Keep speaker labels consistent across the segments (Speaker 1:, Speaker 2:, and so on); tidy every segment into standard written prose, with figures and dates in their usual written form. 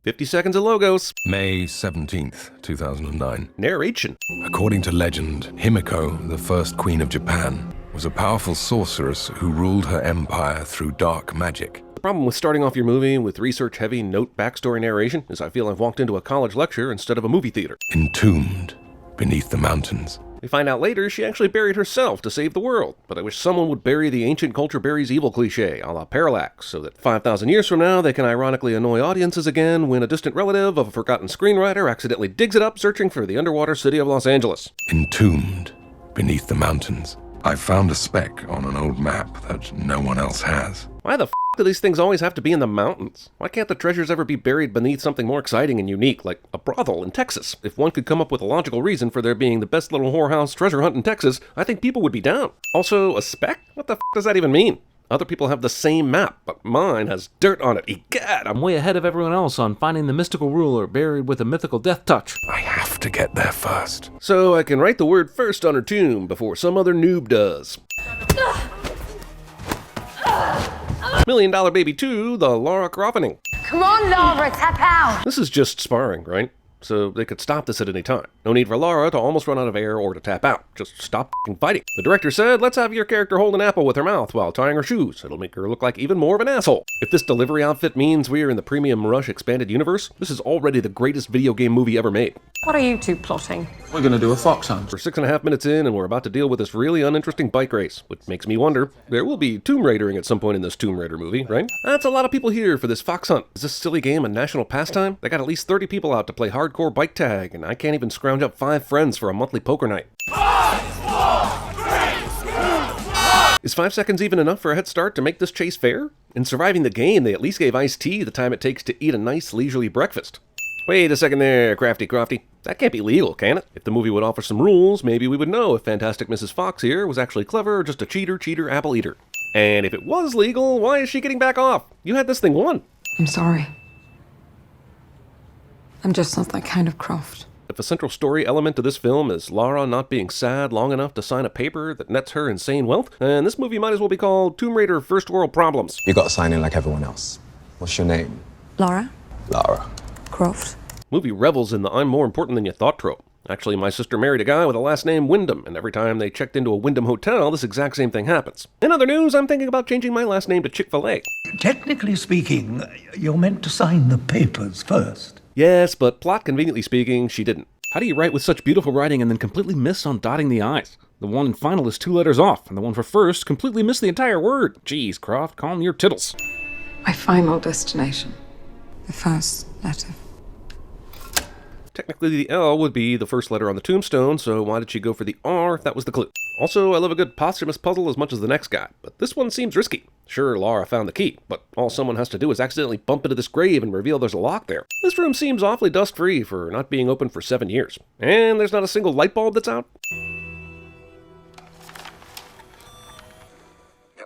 Speaker 1: 50 seconds of logos.
Speaker 2: May 17th, 2009.
Speaker 1: Narration.
Speaker 2: According to legend, Himiko, the first queen of Japan, was a powerful sorceress who ruled her empire through dark magic.
Speaker 1: The problem with starting off your movie with research-heavy note backstory narration is I feel I've walked into a college lecture instead of a movie theater.
Speaker 2: Entombed beneath the mountains.
Speaker 1: We find out later she actually buried herself to save the world, but I wish someone would bury the ancient culture buries evil cliché, a la Parallax, so that 5,000 years from now they can ironically annoy audiences again when a distant relative of a forgotten screenwriter accidentally digs it up searching for the underwater city of Los Angeles.
Speaker 2: Entombed beneath the mountains. I found a speck on an old map that no one else has.
Speaker 1: Why the f*** do these things always have to be in the mountains? Why can't the treasures ever be buried beneath something more exciting and unique, like a brothel in Texas? If one could come up with a logical reason for there being the best little whorehouse treasure hunt in Texas, I think people would be down. Also, a speck? What the f*** does that even mean? Other people have the same map, but mine has dirt on it. Egad,
Speaker 3: I'm way ahead of everyone else on finding the mystical ruler buried with a mythical death touch.
Speaker 2: I have to get there first.
Speaker 1: So I can write the word first on her tomb before some other noob does. $1 Million Baby 2, the Lara Crofting.
Speaker 4: Come on, Lara, tap out!
Speaker 1: This is just sparring, right? So they could stop this at any time. No need for Lara to almost run out of air or to tap out. Just stop fighting. The director said, let's have your character hold an apple with her mouth while tying her shoes. It'll make her look like even more of an asshole. If this delivery outfit means we're in the Premium Rush expanded universe, this is already the greatest video game movie ever made.
Speaker 4: What are you two plotting?
Speaker 5: We're gonna do a fox hunt.
Speaker 1: We're 6.5 minutes in and we're about to deal with this really uninteresting bike race, which makes me wonder, there will be Tomb Raidering at some point in this Tomb Raider movie, right? That's a lot of people here for this fox hunt. Is this silly game a national pastime? They got at least 30 people out to play hardcore bike tag, and I can't even scrounge up 5 friends for a monthly poker night.
Speaker 6: 5, 4, 3, 2, 1.
Speaker 1: Is 5 seconds even enough for a head start to make this chase fair? In surviving the game, they at least gave Ice-T the time it takes to eat a nice leisurely breakfast. Wait a second there, Crafty. That can't be legal, can it? If the movie would offer some rules, maybe we would know if Fantastic Mrs. Fox here was actually clever or just a cheater apple eater. And if it was legal, why is she getting back off? You had this thing won.
Speaker 7: I'm sorry. I'm just not that kind of Croft.
Speaker 1: If a central story element to this film is Lara not being sad long enough to sign a paper that nets her insane wealth, then this movie might as well be called Tomb Raider First World Problems.
Speaker 8: You gotta sign in like everyone else. What's your name?
Speaker 7: Lara?
Speaker 8: Lara.
Speaker 7: Croft.
Speaker 1: Movie revels in the I'm more important than you thought trope. Actually, my sister married a guy with a last name Wyndham, and every time they checked into a Wyndham hotel, this exact same thing happens. In other news, I'm thinking about changing my last name to Chick-fil-A.
Speaker 9: Technically speaking, you're meant to sign the papers first.
Speaker 1: Yes, but plot conveniently speaking, she didn't.
Speaker 3: How do you write with such beautiful writing and then completely miss on dotting the I's? The one in final is 2 letters off, and the one for first completely missed the entire word. Jeez, Croft, calm your tittles.
Speaker 7: My final destination. The first letter.
Speaker 1: Technically, the L would be the first letter on the tombstone, so why did she go for the R if that was the clue? Also, I love a good posthumous puzzle as much as the next guy, but this one seems risky. Sure, Lara found the key, but all someone has to do is accidentally bump into this grave and reveal there's a lock there. This room seems awfully dust-free for not being open for 7 years. And there's not a single light bulb that's out.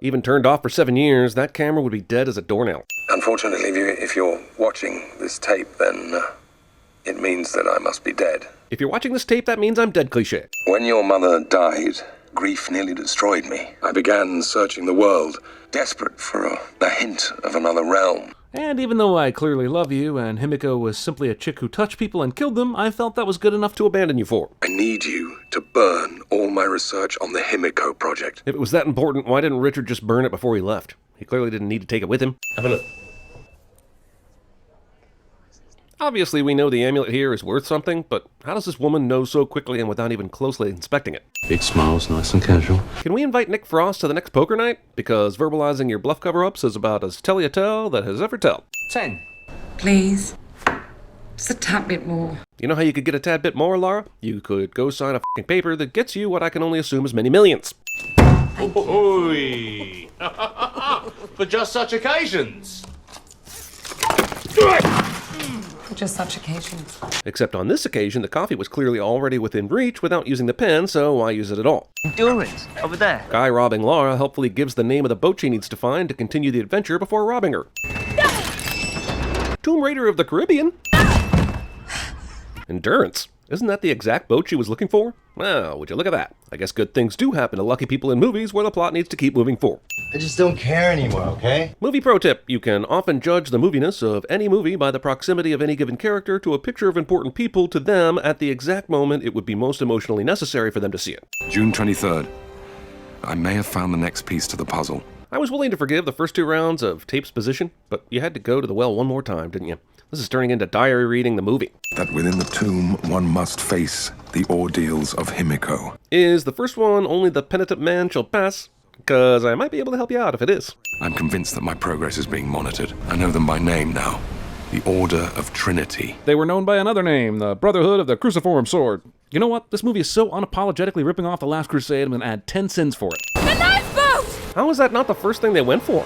Speaker 1: Even turned off for 7 years, that camera would be dead as a doornail.
Speaker 2: Unfortunately, if you're watching this tape, then it means that I must be dead.
Speaker 1: If you're watching this tape, that means I'm dead cliché.
Speaker 2: When your mother died, grief nearly destroyed me. I began searching the world, desperate for a hint of another realm.
Speaker 3: And even though I clearly love you, and Himiko was simply a chick who touched people and killed them, I felt that was good enough to abandon you for.
Speaker 2: I need you to burn all my research on the Himiko project.
Speaker 1: If it was that important, why didn't Richard just burn it before he left? He clearly didn't need to take it with him. Have a look. Obviously, we know the amulet here is worth something, but how does this woman know so quickly and without even closely inspecting it?
Speaker 5: Big smiles, nice and casual.
Speaker 1: Can we invite Nick Frost to the next poker night? Because verbalizing your bluff cover-ups is about as tell-you-tell that has ever tell.
Speaker 5: 10.
Speaker 7: Please. Just a tad bit more.
Speaker 1: You know how you could get a tad bit more, Lara? You could go sign a f***ing paper that gets you what I can only assume is many millions.
Speaker 6: Oi! For just such occasions.
Speaker 7: For just such occasions.
Speaker 1: Except on this occasion, the coffee was clearly already within reach without using the pen, so why use it at all?
Speaker 10: Endurance, over there.
Speaker 1: Guy robbing Lara helpfully gives the name of the boat she needs to find to continue the adventure before robbing her. Tomb Raider of the Caribbean? Endurance. Isn't that the exact boat she was looking for? Well, would you look at that? I guess good things do happen to lucky people in movies where the plot needs to keep moving forward.
Speaker 10: I just don't care anymore, okay?
Speaker 1: Movie pro tip. You can often judge the moviness of any movie by the proximity of any given character to a picture of important people to them at the exact moment it would be most emotionally necessary for them to see it.
Speaker 2: June 23rd. I may have found the next piece to the puzzle.
Speaker 1: I was willing to forgive the first 2 rounds of tape's position, but you had to go to the well one more time, didn't you? This is turning into diary reading the movie.
Speaker 2: That within the tomb one must face the ordeals of Himiko.
Speaker 1: Is the first one only the penitent man shall pass? Because I might be able to help you out if it is.
Speaker 2: I'm convinced that my progress is being monitored. I know them by name now. The Order of Trinity.
Speaker 3: They were known by another name, the Brotherhood of the Cruciform Sword. You know what? This movie is so unapologetically ripping off The Last Crusade, I'm going to add 10 sins for it.
Speaker 4: The lifeboat!
Speaker 1: How is that not the first thing they went for?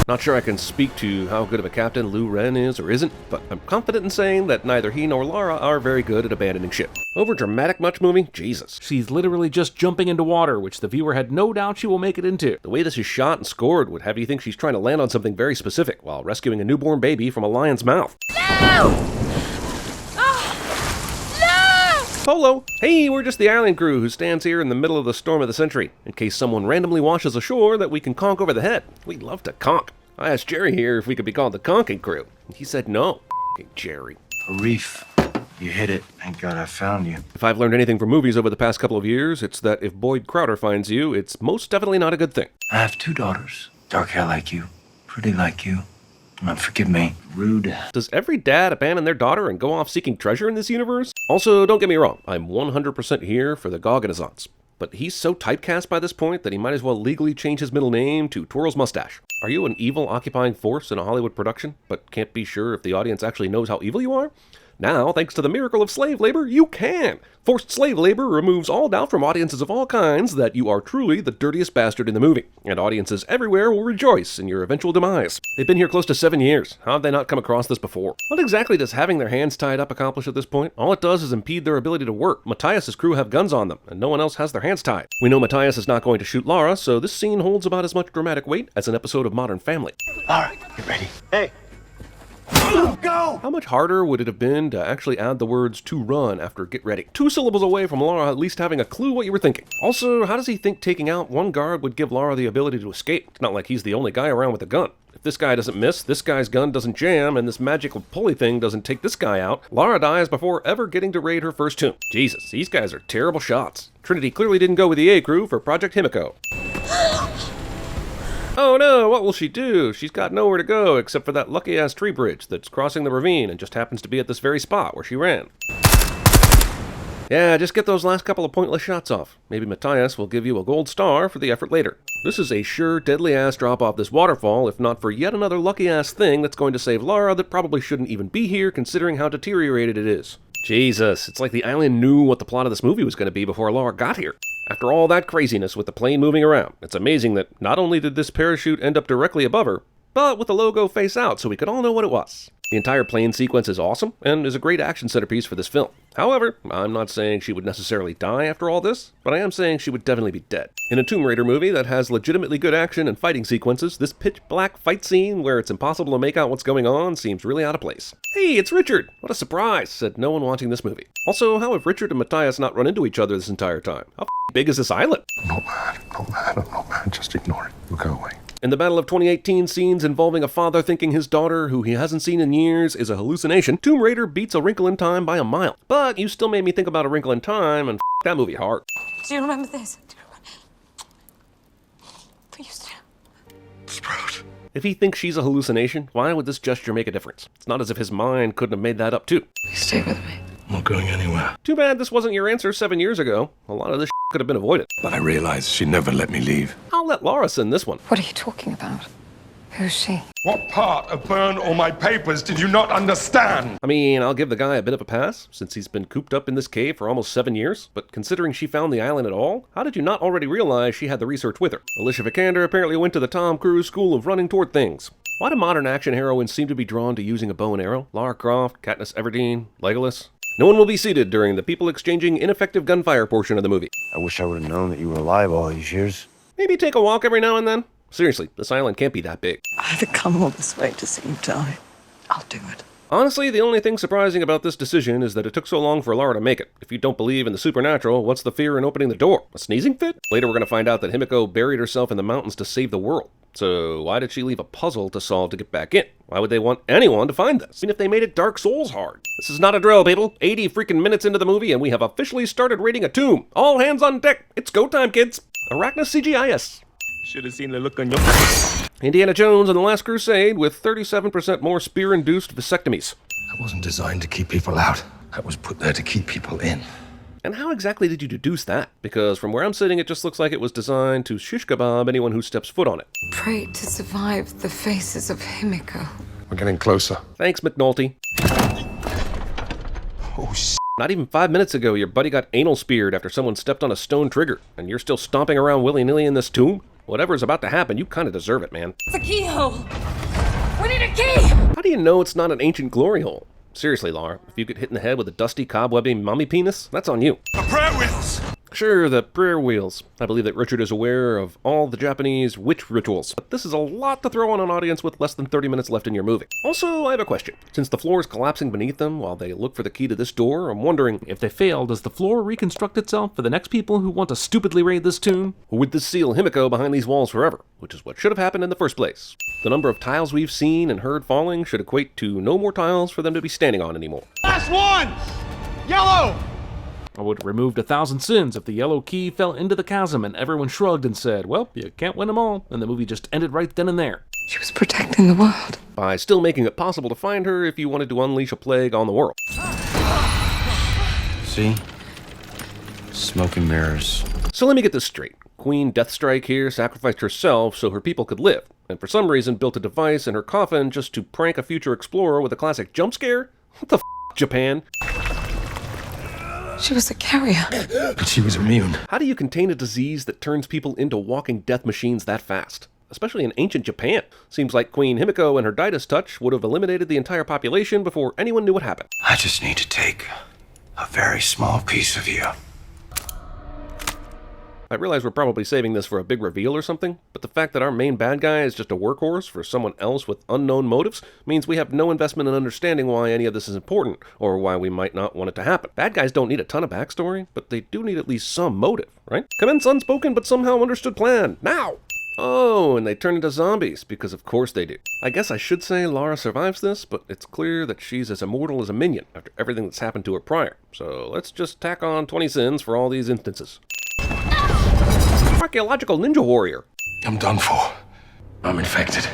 Speaker 1: Not sure I can speak to how good of a captain Lou Ren is or isn't, but I'm confident in saying that neither he nor Lara are very good at abandoning ship. Over dramatic much movie? Jesus.
Speaker 3: She's literally just jumping into water, which the viewer had no doubt she will make it into.
Speaker 1: The way this is shot and scored would have you think she's trying to land on something very specific while rescuing a newborn baby from a lion's mouth.
Speaker 4: No!
Speaker 1: Polo! Hey, we're just the island crew who stands here in the middle of the storm of the century, in case someone randomly washes ashore that we can conk over the head. We'd love to conk. I asked Jerry here if we could be called the conking crew. He said no. Jerry.
Speaker 10: A reef. You hit it. Thank God I found you.
Speaker 1: If I've learned anything from movies over the past couple of years, it's that if Boyd Crowder finds you, it's most definitely not a good thing.
Speaker 10: I have 2 daughters. Dark hair like you. Pretty like you. Forgive me. Rude.
Speaker 1: Does every dad abandon their daughter and go off seeking treasure in this universe? Also, don't get me wrong, I'm 100% here for the Gauguinazants. But he's so typecast by this point that he might as well legally change his middle name to Twirl's Mustache. Are you an evil occupying force in a Hollywood production, but can't be sure if the audience actually knows how evil you are? Now, thanks to the miracle of slave labor, you can! Forced slave labor removes all doubt from audiences of all kinds that you are truly the dirtiest bastard in the movie, and audiences everywhere will rejoice in your eventual demise. They've been here close to 7 years. How have they not come across this before? What exactly does having their hands tied up accomplish at this point? All it does is impede their ability to work. Matthias's crew have guns on them, and no one else has their hands tied. We know Matthias is not going to shoot Lara, so this scene holds about as much dramatic weight as an episode of Modern Family.
Speaker 10: Lara, get ready. Hey. Go!
Speaker 1: How much harder would it have been to actually add the words "to run" after "get ready"? 2 syllables away from Lara at least having a clue what you were thinking. Also, how does he think taking out one guard would give Lara the ability to escape? It's not like he's the only guy around with a gun. If this guy doesn't miss, this guy's gun doesn't jam, and this magical pulley thing doesn't take this guy out, Lara dies before ever getting to raid her first tomb. Jesus, these guys are terrible shots. Trinity clearly didn't go with the A crew for Project Himiko. Oh no, what will she do? She's got nowhere to go except for that lucky-ass tree bridge that's crossing the ravine and just happens to be at this very spot where she ran. Yeah, just get those last couple of pointless shots off. Maybe Matthias will give you a gold star for the effort later. This is a sure deadly-ass drop off this waterfall, if not for yet another lucky-ass thing that's going to save Lara that probably shouldn't even be here considering how deteriorated it is. Jesus, it's like the island knew what the plot of this movie was going to be before Lara got here. After all that craziness with the plane moving around, it's amazing that not only did this parachute end up directly above her, but with the logo face out so we could all know what it was. The entire plane sequence is awesome and is a great action centerpiece for this film. However, I'm not saying she would necessarily die after all this, but I am saying she would definitely be dead. In a Tomb Raider movie that has legitimately good action and fighting sequences, this pitch-black fight scene where it's impossible to make out what's going on seems really out of place. Hey, it's Richard! What a surprise, said no one watching this movie. Also, how have Richard and Matthias not run into each other this entire time? How big is this island?
Speaker 2: I'm not mad, just ignore it. We'll go away.
Speaker 1: In the Battle of 2018 scenes involving a father thinking his daughter, who he hasn't seen in years, is a hallucination, Tomb Raider beats A Wrinkle in Time by a mile. But you still made me think about A Wrinkle in Time, and that movie hard.
Speaker 4: Do you remember this? Please do.
Speaker 2: Sprout.
Speaker 1: If he thinks she's a hallucination, why would this gesture make a difference? It's not as if his mind couldn't have made that up too.
Speaker 7: Please stay with me.
Speaker 2: I'm not going anywhere.
Speaker 1: Too bad this wasn't your answer 7 years ago. A lot of this could have been avoided.
Speaker 2: But I realized she never let me leave.
Speaker 1: I'll let Lara send this one.
Speaker 7: What are you talking about? Who's she?
Speaker 2: What part of burn all my papers did you not understand?
Speaker 1: I mean, I'll give the guy a bit of a pass, since he's been cooped up in this cave for almost 7 years, but considering she found the island at all, how did you not already realize she had the research with her? Alicia Vikander apparently went to the Tom Cruise school of running toward things. Why do modern action heroines seem to be drawn to using a bow and arrow? Lara Croft, Katniss Everdeen, Legolas? No one will be seated during the people exchanging ineffective gunfire portion of the movie.
Speaker 10: I wish I would have known that you were alive all these years.
Speaker 1: Maybe take a walk every now and then? Seriously, this island can't be that big.
Speaker 7: I had to come all this way to see you die. I'll do it.
Speaker 1: Honestly, the only thing surprising about this decision is that it took so long for Lara to make it. If you don't believe in the supernatural, what's the fear in opening the door? A sneezing fit? Later we're going to find out that Himiko buried herself in the mountains to save the world. So why did she leave a puzzle to solve to get back in? Why would they want anyone to find this? I mean, if they made it Dark Souls hard. This is not a drill, people. 80 freaking minutes into the movie and we have officially started raiding a tomb. All hands on deck. It's go time, kids. Arachna CGIS.
Speaker 11: Should have seen the look on your face.
Speaker 1: Indiana Jones and the Last Crusade with 37% more spear-induced vasectomies.
Speaker 2: I wasn't designed to keep people out. I was put there to keep people in.
Speaker 1: And how exactly did you deduce that? Because from where I'm sitting, it just looks like it was designed to shish kebab anyone who steps foot on it.
Speaker 7: Pray to survive the faces of Himiko.
Speaker 2: We're getting closer.
Speaker 1: Thanks, McNulty.
Speaker 2: Oh,
Speaker 1: Not even 5 minutes ago, your buddy got anal speared after someone stepped on a stone trigger, and you're still stomping around willy-nilly in this tomb? Whatever's about to happen, you kind of deserve it, man.
Speaker 4: It's a keyhole. We need a key.
Speaker 1: How do you know it's not an ancient glory hole? Seriously, Lara, if you get hit in the head with a dusty, cobwebby mummy penis, that's on you.
Speaker 11: The prayer wheels!
Speaker 1: Sure, the prayer wheels. I believe that Richard is aware of all the Japanese witch rituals, but this is a lot to throw on an audience with less than 30 minutes left in your movie. Also, I have a question. Since the floor is collapsing beneath them while they look for the key to this door, I'm wondering,
Speaker 3: If they fail, does the floor reconstruct itself for the next people who want to stupidly raid this tomb?
Speaker 1: or would this seal Himiko behind these walls forever? Which is what should have happened in the first place. The number of tiles we've seen and heard falling should equate to no more tiles for them to be standing on anymore.
Speaker 6: Last one! Yellow!
Speaker 3: I would have removed 1,000 sins if the yellow key fell into the chasm and everyone shrugged and said, well, you can't win them all, and the movie just ended right then and there.
Speaker 7: She was protecting the world.
Speaker 1: By still making it possible to find her if you wanted to unleash a plague on the world.
Speaker 10: See? Smoke and mirrors.
Speaker 1: So let me get this straight. Queen Deathstrike here sacrificed herself so her people could live, and for some reason built a device in her coffin just to prank a future explorer with a classic jump scare? What the f***, Japan?
Speaker 7: She was a carrier.
Speaker 2: But she was immune.
Speaker 1: How do you contain a disease that turns people into walking death machines that fast? Especially in ancient Japan. Seems like Queen Himiko and her Daida's touch would have eliminated the entire population before anyone knew what happened.
Speaker 10: I just need to take a very small piece of you.
Speaker 1: I realize we're probably saving this for a big reveal or something, but the fact that our main bad guy is just a workhorse for someone else with unknown motives means we have no investment in understanding why any of this is important, or why we might not want it to happen. Bad guys don't need a ton of backstory, but they do need at least some motive, right? Commence unspoken but somehow understood plan, now! Oh, and they turn into zombies, because of course they do. I guess I should say Lara survives this, but it's clear that she's as immortal as a minion after everything that's happened to her prior. So let's just tack on 20 sins for all these instances. Archaeological ninja warrior.
Speaker 2: I'm done for. I'm infected.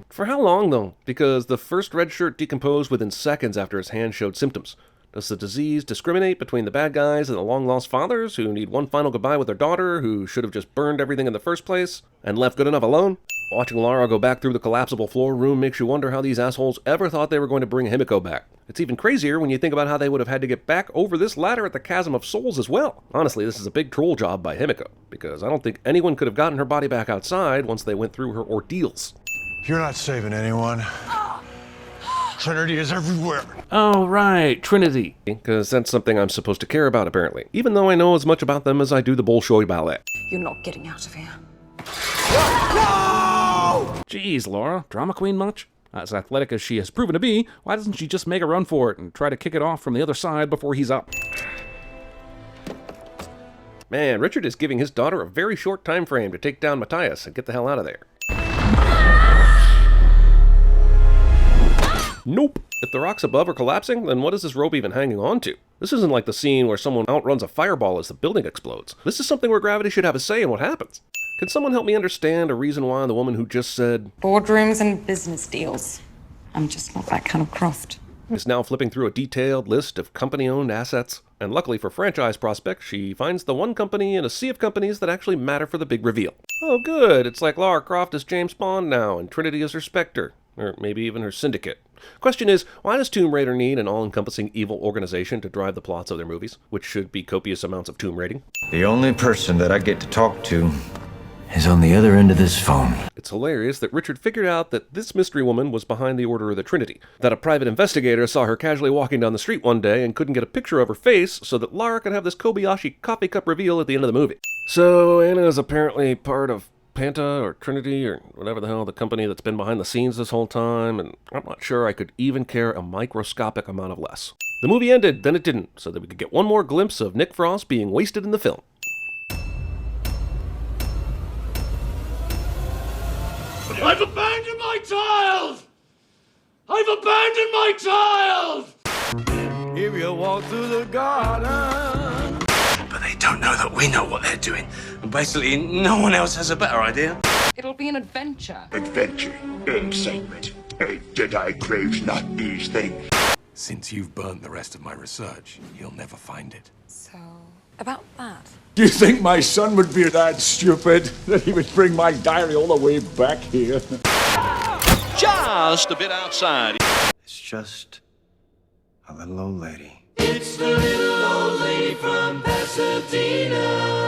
Speaker 1: For how long, though? Because the first red shirt decomposed within seconds after his hand showed symptoms. Does the disease discriminate between the bad guys and the long-lost fathers who need one final goodbye with their daughter who should have just burned everything in the first place and left good enough alone? Watching Lara go back through the collapsible floor room makes you wonder how these assholes ever thought they were going to bring Himiko back. It's even crazier when you think about how they would have had to get back over this ladder at the Chasm of Souls as well. Honestly, this is a big troll job by Himiko, because I don't think anyone could have gotten her body back outside once they went through her ordeals.
Speaker 12: You're not saving anyone. Trinity is everywhere.
Speaker 3: Oh, right, Trinity.
Speaker 1: Because that's something I'm supposed to care about, apparently, even though I know as much about them as I do the Bolshoi Ballet.
Speaker 4: You're not getting out of here.
Speaker 3: Jeez, Laura, drama queen much? As athletic as she has proven to be, why doesn't she just make a run for it and try to kick it off from the other side before he's up?
Speaker 1: Man, Richard is giving his daughter a very short time frame to take down Matthias and get the hell out of there. Nope. If the rocks above are collapsing, then what is this rope even hanging on to? This isn't like the scene where someone outruns a fireball as the building explodes. This is something where gravity should have a say in what happens. Can someone help me understand a reason why the woman who just said
Speaker 7: Boardrooms and business deals. I'm just not that kind of croft.
Speaker 1: is now flipping through a detailed list of company-owned assets? And luckily for franchise prospects, she finds the one company in a sea of companies that actually matter for the big reveal. Oh good, it's like Lara Croft is James Bond now, and Trinity is her Spectre. Or maybe even her syndicate. Question is, why does Tomb Raider need an all-encompassing evil organization to drive the plots of their movies, which should be copious amounts of tomb raiding?
Speaker 10: The only person that I get to talk to is on the other end of this phone.
Speaker 1: It's hilarious that Richard figured out that this mystery woman was behind the Order of the Trinity, that a private investigator saw her casually walking down the street one day and couldn't get a picture of her face so that Lara could have this Kobayashi coffee cup reveal at the end of the movie. So Anna is apparently part of Panta or Trinity or whatever the hell, the company that's been behind the scenes this whole time, and I'm not sure I could even care a microscopic amount of less. The movie ended, then it didn't, so that we could get one more glimpse of Nick Frost being wasted in the film.
Speaker 6: I've abandoned my child! I've abandoned my child!
Speaker 11: If you walk through the garden.
Speaker 10: But they don't know that we know what they're doing. And basically, no one else has a better idea.
Speaker 4: It'll be an adventure.
Speaker 12: Adventure, excitement. Jedi craves not these things.
Speaker 2: Since you've burnt the rest of my research, you'll never find it.
Speaker 4: So, about that.
Speaker 12: Do you think my son would be that stupid that he would bring my diary all the way back here?
Speaker 6: Just a bit outside.
Speaker 10: It's just a little old lady.
Speaker 6: It's the little old lady from Pasadena.